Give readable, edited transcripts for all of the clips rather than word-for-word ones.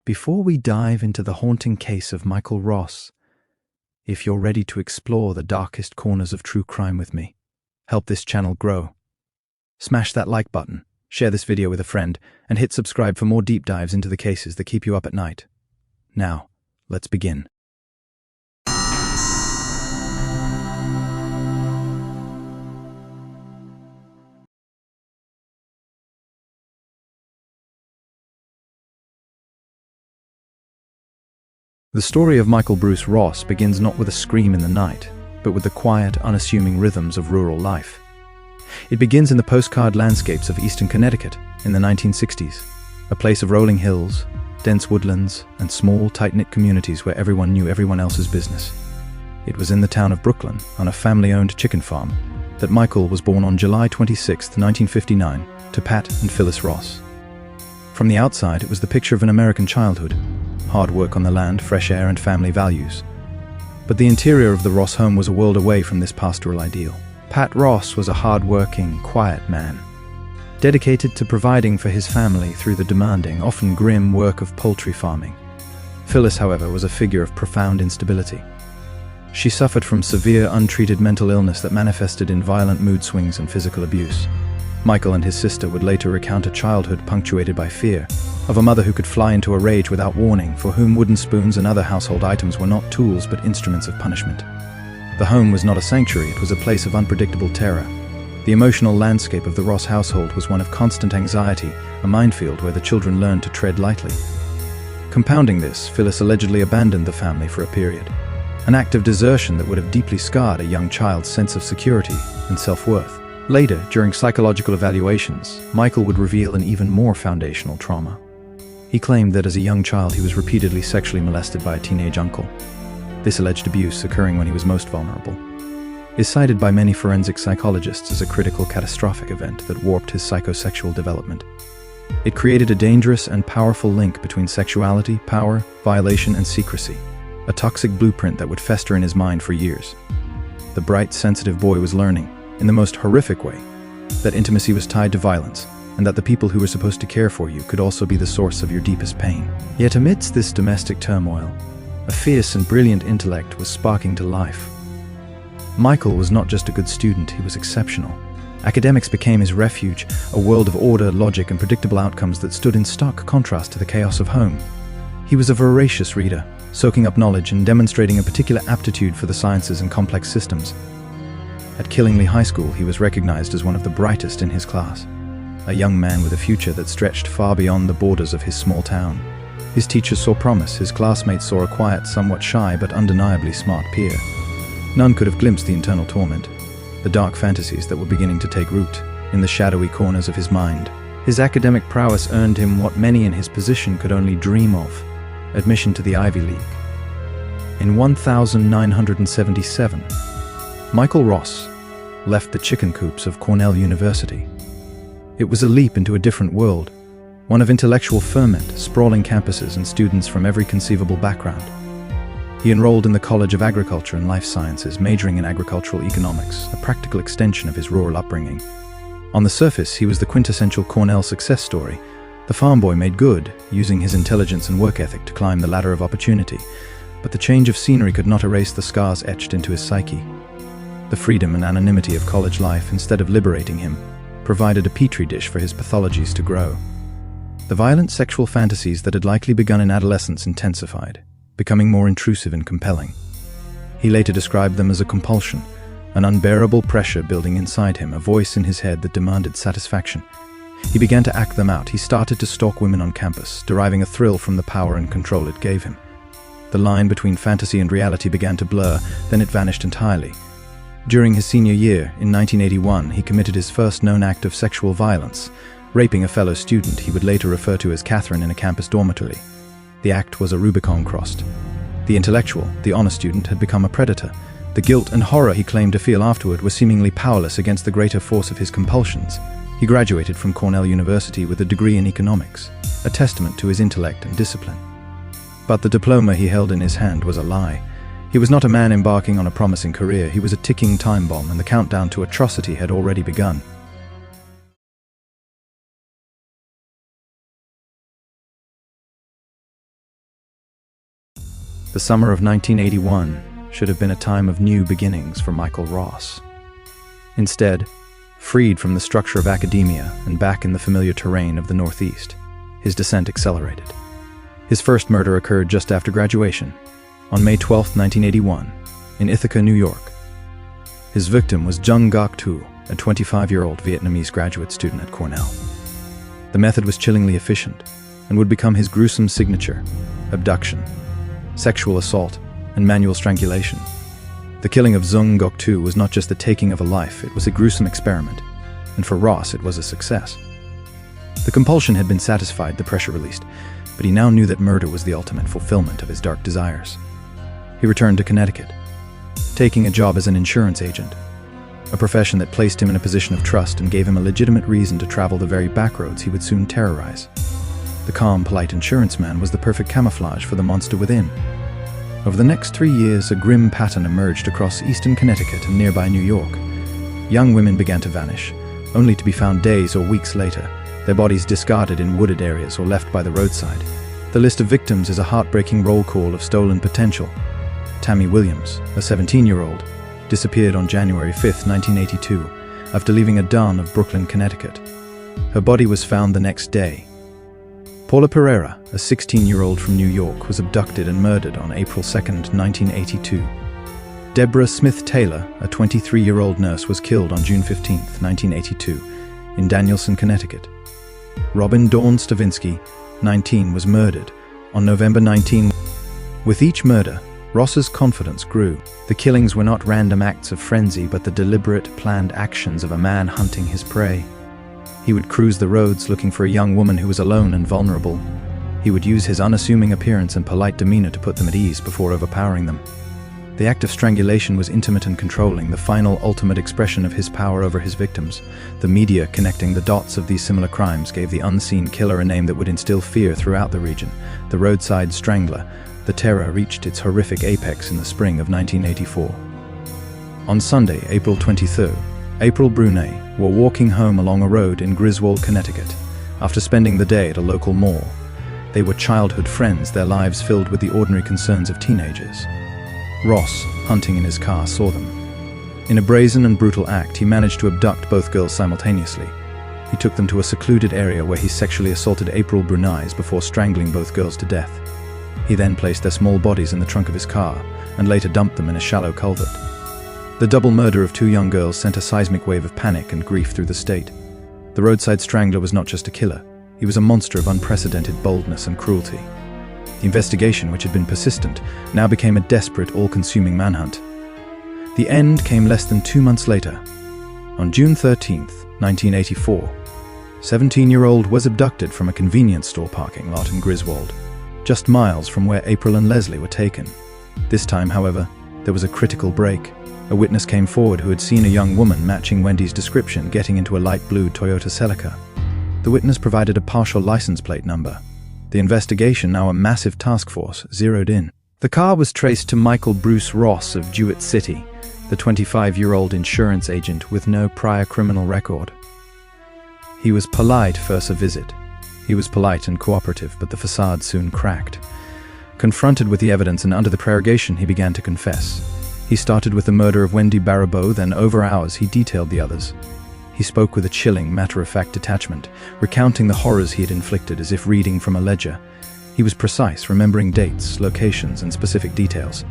Before we dive into the haunting case of Michael Ross, if you're ready to explore the darkest corners of true crime with me, help this channel grow. Smash that like button, share this video with a friend, and hit subscribe for more deep dives into the cases that keep you up at night. Now, let's begin. The story of Michael Bruce Ross begins not with a scream in the night, but with the quiet, unassuming rhythms of rural life. It begins in the postcard landscapes of eastern Connecticut in the 1960s, a place of rolling hills, dense woodlands, and small, tight-knit communities where everyone knew everyone else's business. It was in the town of Brooklyn, on a family-owned chicken farm, that Michael was born on July 26, 1959, to Pat and Phyllis Ross. From the outside, it was the picture of an American childhood: hard work on the land, fresh air, and family values. But the interior of the Ross home was a world away from this pastoral ideal. Pat Ross was a hard-working, quiet man, dedicated to providing for his family through the demanding, often grim work of poultry farming. Phyllis, however, was a figure of profound instability. She suffered from severe, untreated mental illness that manifested in violent mood swings and physical abuse. Michael and his sister would later recount a childhood punctuated by fear, of a mother who could fly into a rage without warning, for whom wooden spoons and other household items were not tools but instruments of punishment. The home was not a sanctuary, it was a place of unpredictable terror. The emotional landscape of the Ross household was one of constant anxiety, a minefield where the children learned to tread lightly. Compounding this, Phyllis allegedly abandoned the family for a period, an act of desertion that would have deeply scarred a young child's sense of security and self-worth. Later, during psychological evaluations, Michael would reveal an even more foundational trauma. He claimed that as a young child he was repeatedly sexually molested by a teenage uncle. This alleged abuse, occurring when he was most vulnerable, is cited by many forensic psychologists as a critical, catastrophic event that warped his psychosexual development. It created a dangerous and powerful link between sexuality, power, violation, and secrecy, a toxic blueprint that would fester in his mind for years. The bright, sensitive boy was learning, in the most horrific way, that intimacy was tied to violence, and that the people who were supposed to care for you could also be the source of your deepest pain. Yet amidst this domestic turmoil, a fierce and brilliant intellect was sparking to life. Michael was not just a good student, he was exceptional. Academics became his refuge, a world of order, logic, and predictable outcomes that stood in stark contrast to the chaos of home. He was a voracious reader, soaking up knowledge and demonstrating a particular aptitude for the sciences and complex systems. At Killingly High School, he was recognized as one of the brightest in his class, a young man with a future that stretched far beyond the borders of his small town. His teachers saw promise, his classmates saw a quiet, somewhat shy but undeniably smart peer. None could have glimpsed the internal torment, the dark fantasies that were beginning to take root in the shadowy corners of his mind. His academic prowess earned him what many in his position could only dream of: admission to the Ivy League. In 1977, Michael Ross left the chicken coops of Cornell University. It was a leap into a different world, one of intellectual ferment, sprawling campuses, and students from every conceivable background. He enrolled in the College of Agriculture and Life Sciences, majoring in agricultural economics, a practical extension of his rural upbringing. On the surface, he was the quintessential Cornell success story. The farm boy made good, using his intelligence and work ethic to climb the ladder of opportunity. But the change of scenery could not erase the scars etched into his psyche. The freedom and anonymity of college life, instead of liberating him, provided a petri dish for his pathologies to grow. The violent sexual fantasies that had likely begun in adolescence intensified, becoming more intrusive and compelling. He later described them as a compulsion, an unbearable pressure building inside him, a voice in his head that demanded satisfaction. He began to act them out. He started to stalk women on campus, deriving a thrill from the power and control it gave him. The line between fantasy and reality began to blur, then it vanished entirely. During his senior year, in 1981, he committed his first known act of sexual violence, raping a fellow student he would later refer to as Catherine in a campus dormitory. The act was a Rubicon crossed. The intellectual, the honor student, had become a predator. The guilt and horror he claimed to feel afterward were seemingly powerless against the greater force of his compulsions. He graduated from Cornell University with a degree in economics, a testament to his intellect and discipline. But the diploma he held in his hand was a lie. He was not a man embarking on a promising career, he was a ticking time bomb, and the countdown to atrocity had already begun. The summer of 1981 should have been a time of new beginnings for Michael Ross. Instead, freed from the structure of academia and back in the familiar terrain of the Northeast, his descent accelerated. His first murder occurred just after graduation, on May 12, 1981, in Ithaca, New York. His victim was Jung Gok Tu, a 25-year-old Vietnamese graduate student at Cornell. The method was chillingly efficient and would become his gruesome signature: abduction, sexual assault, and manual strangulation. The killing of Jung Gok Tu was not just the taking of a life, it was a gruesome experiment, and for Ross it was a success. The compulsion had been satisfied, the pressure released, but he now knew that murder was the ultimate fulfillment of his dark desires. He returned to Connecticut, taking a job as an insurance agent, a profession that placed him in a position of trust and gave him a legitimate reason to travel the very backroads he would soon terrorize. The calm, polite insurance man was the perfect camouflage for the monster within. Over the next 3 years, a grim pattern emerged across eastern Connecticut and nearby New York. Young women began to vanish, only to be found days or weeks later, their bodies discarded in wooded areas or left by the roadside. The list of victims is a heartbreaking roll call of stolen potential. Tammy Williams, a 17-year-old, disappeared on January 5, 1982, after leaving a dawn of Brooklyn, Connecticut. Her body was found the next day. Paula Pereira, a 16-year-old from New York, was abducted and murdered on April 2, 1982. Deborah Smith Taylor, a 23-year-old nurse, was killed on June 15, 1982, in Danielson, Connecticut. Robin Dawn Stavinsky, 19, was murdered on November 19. With each murder, Ross's confidence grew. The killings were not random acts of frenzy, but the deliberate, planned actions of a man hunting his prey. He would cruise the roads looking for a young woman who was alone and vulnerable. He would use his unassuming appearance and polite demeanor to put them at ease before overpowering them. The act of strangulation was intimate and controlling, the final, ultimate expression of his power over his victims. The media connecting the dots of these similar crimes gave the unseen killer a name that would instill fear throughout the region: the Roadside Strangler. The terror reached its horrific apex in the spring of 1984. On Sunday, April 23rd, April Brunet were walking home along a road in Griswold, Connecticut, after spending the day at a local mall. They were childhood friends, their lives filled with the ordinary concerns of teenagers. Ross, hunting in his car, saw them. In a brazen and brutal act, he managed to abduct both girls simultaneously. He took them to a secluded area where he sexually assaulted April Brunet before strangling both girls to death. He then placed their small bodies in the trunk of his car and later dumped them in a shallow culvert. The double murder of 2 young girls sent a seismic wave of panic and grief through the state. The Roadside Strangler was not just a killer, he was a monster of unprecedented boldness and cruelty. The investigation, which had been persistent, now became a desperate, all-consuming manhunt. The end came less than 2 months later. On June 13, 1984, 17-year-old was abducted from a convenience store parking lot in Griswold, just miles from where April and Leslie were taken. This time, however, there was a critical break. A witness came forward who had seen a young woman matching Wendy's description getting into a light blue Toyota Celica. The witness provided a partial license plate number. The investigation, now a massive task force, zeroed in. The car was traced to Michael Bruce Ross of Jewett City, the 25-year-old insurance agent with no prior criminal record. He was polite first a visit. He was polite and cooperative, but the facade soon cracked. Confronted with the evidence and under the interrogation, he began to confess. He started with the murder of Wendy Barabeau, then over hours he detailed the others. He spoke with a chilling, matter-of-fact detachment, recounting the horrors he had inflicted as if reading from a ledger. He was precise, remembering dates, locations, and specific details.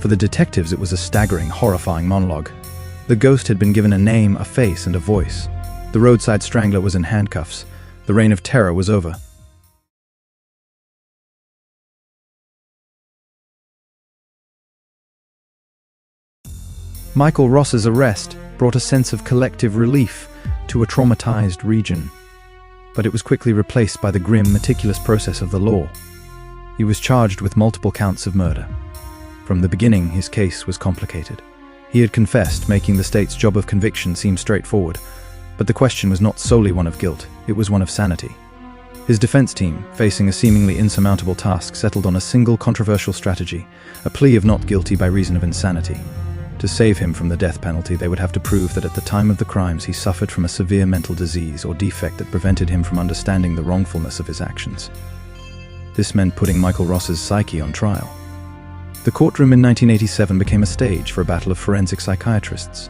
For the detectives, it was a staggering, horrifying monologue. The ghost had been given a name, a face, and a voice. The Roadside Strangler was in handcuffs. The reign of terror was over. Michael Ross's arrest brought a sense of collective relief to a traumatized region, but it was quickly replaced by the grim, meticulous process of the law. He was charged with multiple counts of murder. From the beginning, his case was complicated. He had confessed, making the state's job of conviction seem straightforward, but the question was not solely one of guilt, it was one of sanity. His defense team, facing a seemingly insurmountable task, settled on a single controversial strategy, a plea of not guilty by reason of insanity. To save him from the death penalty, they would have to prove that at the time of the crimes he suffered from a severe mental disease or defect that prevented him from understanding the wrongfulness of his actions. This meant putting Michael Ross's psyche on trial. The courtroom in 1987 became a stage for a battle of forensic psychiatrists.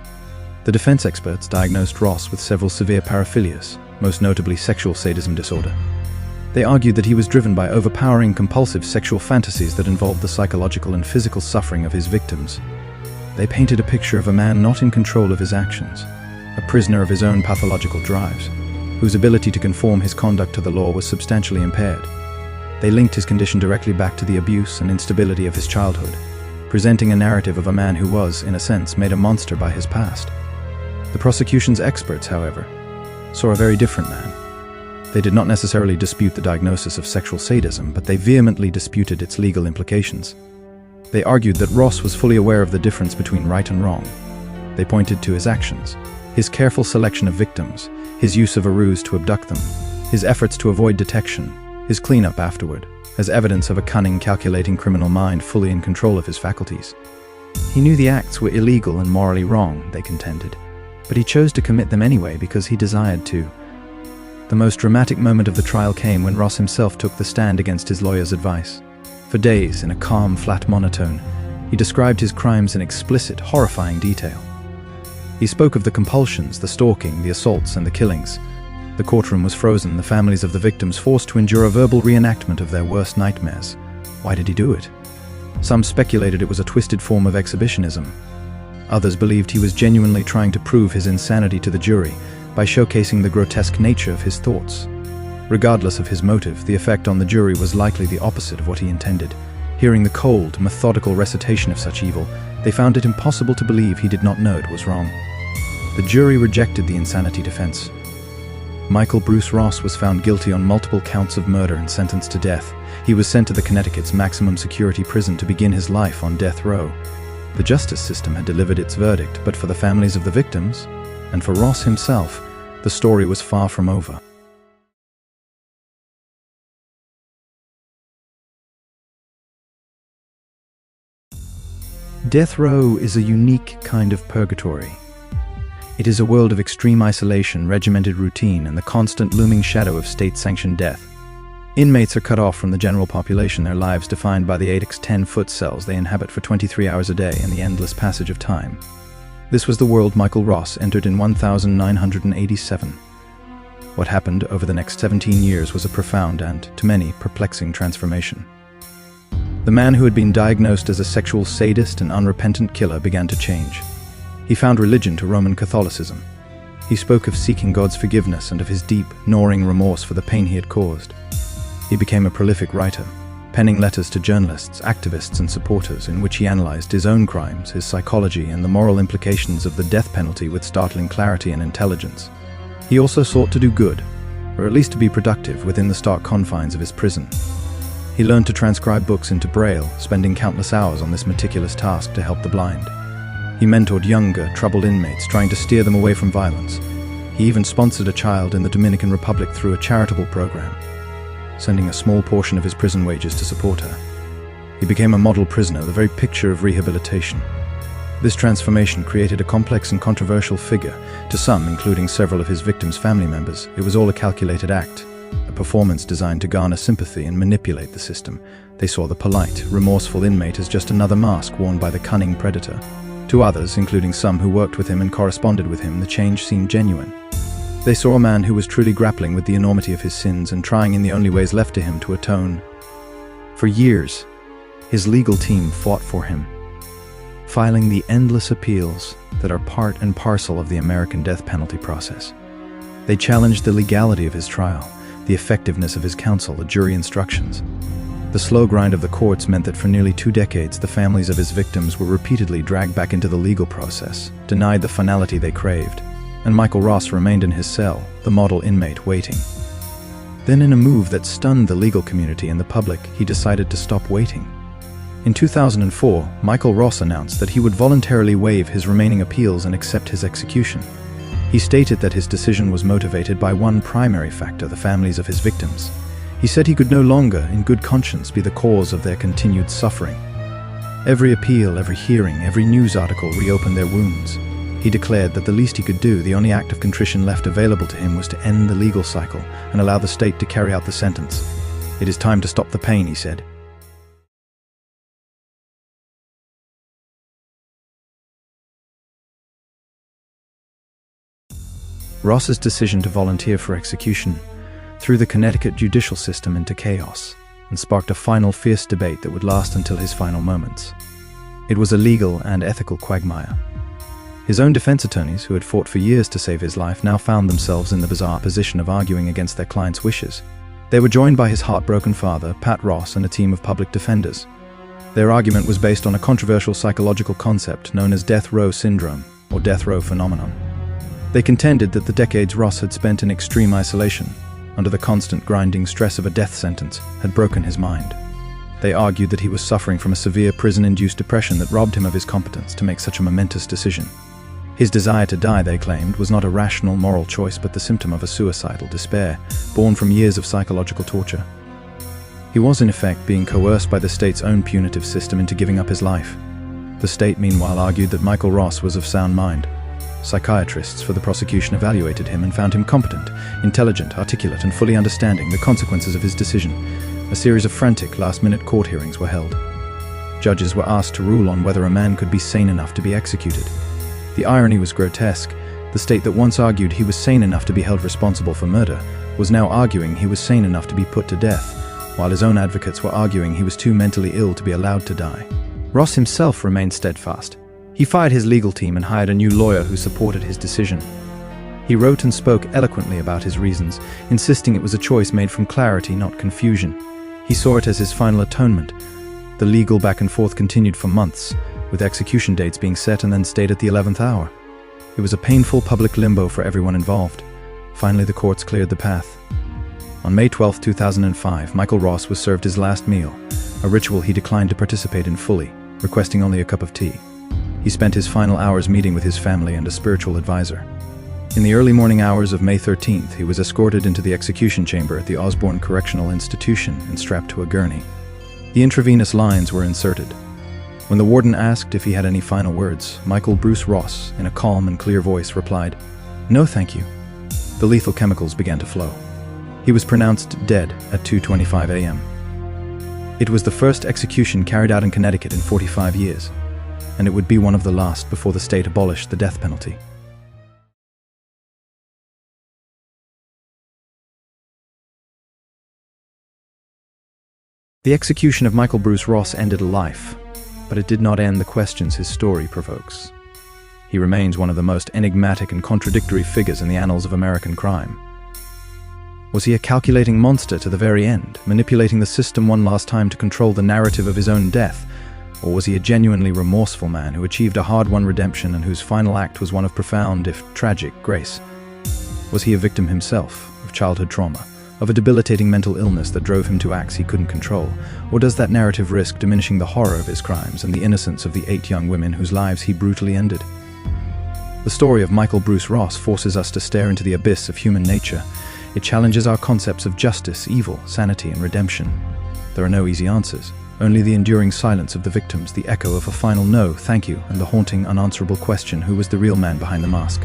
The defense experts diagnosed Ross with several severe paraphilias, most notably sexual sadism disorder. They argued that he was driven by overpowering compulsive sexual fantasies that involved the psychological and physical suffering of his victims. They painted a picture of a man not in control of his actions, a prisoner of his own pathological drives, whose ability to conform his conduct to the law was substantially impaired. They linked his condition directly back to the abuse and instability of his childhood, presenting a narrative of a man who was, in a sense, made a monster by his past. The prosecution's experts, however, saw a very different man. They did not necessarily dispute the diagnosis of sexual sadism, but they vehemently disputed its legal implications. They argued that Ross was fully aware of the difference between right and wrong. They pointed to his actions, his careful selection of victims, his use of a ruse to abduct them, his efforts to avoid detection, his cleanup afterward, as evidence of a cunning, calculating criminal mind fully in control of his faculties. He knew the acts were illegal and morally wrong, they contended, but he chose to commit them anyway because he desired to. The most dramatic moment of the trial came when Ross himself took the stand against his lawyer's advice. For days, in a calm, flat monotone, he described his crimes in explicit, horrifying detail. He spoke of the compulsions, the stalking, the assaults, and the killings. The courtroom was frozen, the families of the victims forced to endure a verbal reenactment of their worst nightmares. Why did he do it? Some speculated it was a twisted form of exhibitionism. Others believed he was genuinely trying to prove his insanity to the jury by showcasing the grotesque nature of his thoughts. Regardless of his motive, the effect on the jury was likely the opposite of what he intended. Hearing the cold, methodical recitation of such evil, they found it impossible to believe he did not know it was wrong. The jury rejected the insanity defense. Michael Bruce Ross was found guilty on multiple counts of murder and sentenced to death. He was sent to the Connecticut's maximum security prison to begin his life on death row. The justice system had delivered its verdict, but for the families of the victims, and for Ross himself, the story was far from over. Death row is a unique kind of purgatory. It is a world of extreme isolation, regimented routine, and the constant looming shadow of state-sanctioned death. Inmates are cut off from the general population, their lives defined by the 8x10-foot cells they inhabit for 23 hours a day and the endless passage of time. This was the world Michael Ross entered in 1987. What happened over the next 17 years was a profound and, to many, perplexing transformation. The man who had been diagnosed as a sexual sadist and unrepentant killer began to change. He found religion to Roman Catholicism. He spoke of seeking God's forgiveness and of his deep, gnawing remorse for the pain he had caused. He became a prolific writer, penning letters to journalists, activists, and supporters in which he analyzed his own crimes, his psychology, and the moral implications of the death penalty with startling clarity and intelligence. He also sought to do good, or at least to be productive within the stark confines of his prison. He learned to transcribe books into Braille, spending countless hours on this meticulous task to help the blind. He mentored younger, troubled inmates, trying to steer them away from violence. He even sponsored a child in the Dominican Republic through a charitable program, sending a small portion of his prison wages to support her. He became a model prisoner, the very picture of rehabilitation. This transformation created a complex and controversial figure. To some, including several of his victims' family members, it was all a calculated act, a performance designed to garner sympathy and manipulate the system. They saw the polite, remorseful inmate as just another mask worn by the cunning predator. To others, including some who worked with him and corresponded with him, the change seemed genuine. They saw a man who was truly grappling with the enormity of his sins and trying in the only ways left to him to atone. For years, his legal team fought for him, filing the endless appeals that are part and parcel of the American death penalty process. They challenged the legality of his trial, the effectiveness of his counsel, the jury instructions. The slow grind of the courts meant that for nearly 2 decades, the families of his victims were repeatedly dragged back into the legal process, denied the finality they craved, and Michael Ross remained in his cell, the model inmate waiting. Then, in a move that stunned the legal community and the public, he decided to stop waiting. In 2004, Michael Ross announced that he would voluntarily waive his remaining appeals and accept his execution. He stated that his decision was motivated by one primary factor: the families of his victims. He said he could no longer, in good conscience, be the cause of their continued suffering. Every appeal, every hearing, every news article reopened their wounds. He declared that the least he could do, the only act of contrition left available to him, was to end the legal cycle and allow the state to carry out the sentence. "It is time to stop the pain," he said. Ross's decision to volunteer for execution threw the Connecticut judicial system into chaos and sparked a final fierce debate that would last until his final moments. It was a legal and ethical quagmire. His own defense attorneys, who had fought for years to save his life, now found themselves in the bizarre position of arguing against their client's wishes. They were joined by his heartbroken father, Pat Ross, and a team of public defenders. Their argument was based on a controversial psychological concept known as death row syndrome, or death row phenomenon. They contended that the decades Ross had spent in extreme isolation, under the constant grinding stress of a death sentence, had broken his mind. They argued that he was suffering from a severe prison-induced depression that robbed him of his competence to make such a momentous decision. His desire to die, they claimed, was not a rational moral choice but the symptom of a suicidal despair, born from years of psychological torture. He was in effect being coerced by the state's own punitive system into giving up his life. The state, meanwhile, argued that Michael Ross was of sound mind. Psychiatrists for the prosecution evaluated him and found him competent, intelligent, articulate, and fully understanding the consequences of his decision. A series of frantic, last-minute court hearings were held. Judges were asked to rule on whether a man could be sane enough to be executed. The irony was grotesque. The state that once argued he was sane enough to be held responsible for murder was now arguing he was sane enough to be put to death, while his own advocates were arguing he was too mentally ill to be allowed to die. Ross himself remained steadfast. He fired his legal team and hired a new lawyer who supported his decision. He wrote and spoke eloquently about his reasons, insisting it was a choice made from clarity, not confusion. He saw it as his final atonement. The legal back and forth continued for months, with execution dates being set and then stayed at the 11th hour. It was a painful public limbo for everyone involved. Finally, the courts cleared the path. On May 12, 2005, Michael Ross was served his last meal, a ritual he declined to participate in fully, requesting only a cup of tea. He spent his final hours meeting with his family and a spiritual advisor. In the early morning hours of May 13th, he was escorted into the execution chamber at the Osborne Correctional Institution and strapped to a gurney. The intravenous lines were inserted. When the warden asked if he had any final words, Michael Bruce Ross, in a calm and clear voice, replied, "No, thank you." The lethal chemicals began to flow. He was pronounced dead at 2:25 a.m. It was the first execution carried out in Connecticut in 45 years, and it would be one of the last before the state abolished the death penalty. The execution of Michael Bruce Ross ended a life, but it did not end the questions his story provokes. He remains one of the most enigmatic and contradictory figures in the annals of American crime. Was he a calculating monster to the very end, manipulating the system one last time to control the narrative of his own death? Or was he a genuinely remorseful man who achieved a hard-won redemption and whose final act was one of profound, if tragic, grace? Was he a victim himself of childhood trauma, of a debilitating mental illness that drove him to acts he couldn't control? Or does that narrative risk diminishing the horror of his crimes and the innocence of the 8 young women whose lives he brutally ended? The story of Michael Bruce Ross forces us to stare into the abyss of human nature. It challenges our concepts of justice, evil, sanity, and redemption. There are no easy answers, only the enduring silence of the victims, the echo of a final no, thank you, and the haunting, unanswerable question, who was the real man behind the mask?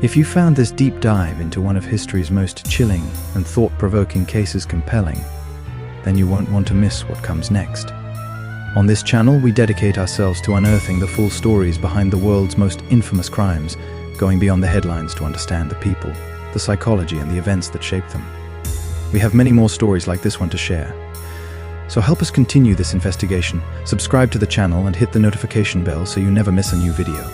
If you found this deep dive into one of history's most chilling and thought-provoking cases compelling, then you won't want to miss what comes next. On this channel, we dedicate ourselves to unearthing the full stories behind the world's most infamous crimes, going beyond the headlines to understand the people, the psychology, and the events that shaped them. We have many more stories like this one to share. So help us continue this investigation. Subscribe to the channel and hit the notification bell so you never miss a new video.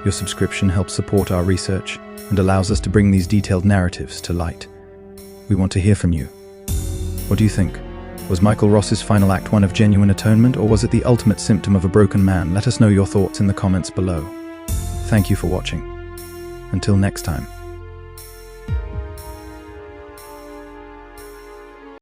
Your subscription helps support our research and allows us to bring these detailed narratives to light. We want to hear from you. What do you think? Was Michael Ross's final act one of genuine atonement, or was it the ultimate symptom of a broken man? Let us know your thoughts in the comments below. Thank you for watching. Until next time.